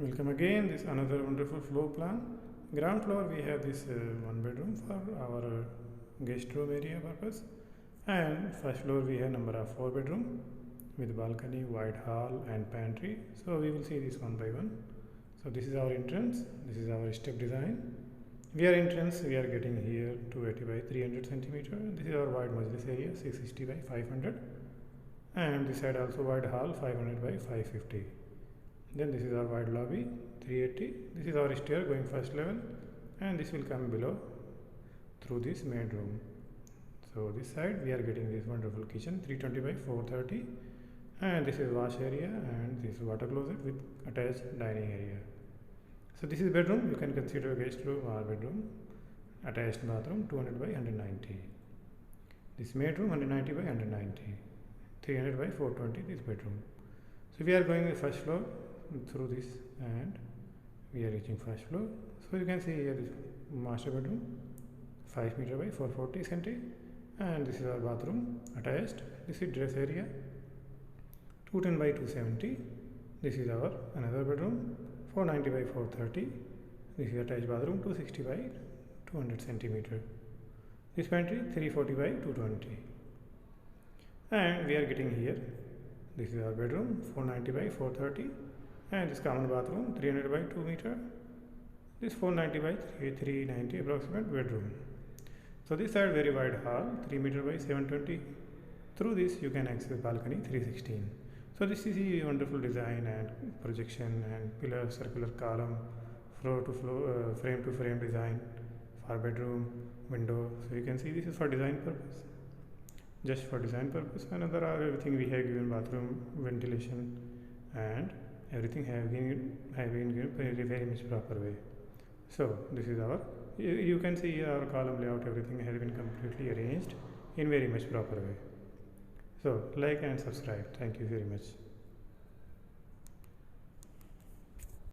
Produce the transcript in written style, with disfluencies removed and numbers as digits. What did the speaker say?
Welcome again. This another wonderful floor plan. Ground floor we have this one bedroom for our guest room area purpose, and first floor we have number of 4 bedroom with balcony, wide hall and pantry. So we will see this one by one. So this is our entrance. This is our step design. We are entrance. We are getting here 280 by 300 centimeter. This is our wide majlis area 660 by 500, and this side also wide hall 500 by 550. Then this is our wide lobby 380. This is our stair going first level, and this will come below through this main room. So this side we are getting this wonderful kitchen 320 by 430, and this is wash area and this water closet with attached dining area. So this is bedroom. You can consider guest room or bedroom. Attached bathroom 200 by 190. This main room 190 by 190. 300 by 420 this bedroom. So we are going the first floor through this, and we are reaching first floor. So you can see here this master bedroom 5 meter by 440 cm, and this is our bathroom attached. This is dress area 210 by 270. This is our another bedroom 490 by 430. This is attached bathroom 260 by 200 cm. This pantry 340 by 220, and we are getting here. This is our bedroom 490 by 430, and this common bathroom 300 by 2 meter. This 490 by 390 approximate bedroom. So this side very wide hall 3 meter by 720. Through this you can access balcony 316. So this is a wonderful design and projection and pillar circular column, floor to floor, frame to frame design for bedroom window. So you can see this is for design purpose. Just for design purpose. Another everything we have given bathroom ventilation, and everything have been given very much proper way. So this is our, you can see our column layout, everything has been completely arranged in very much proper way. So like and subscribe. Thank you very much.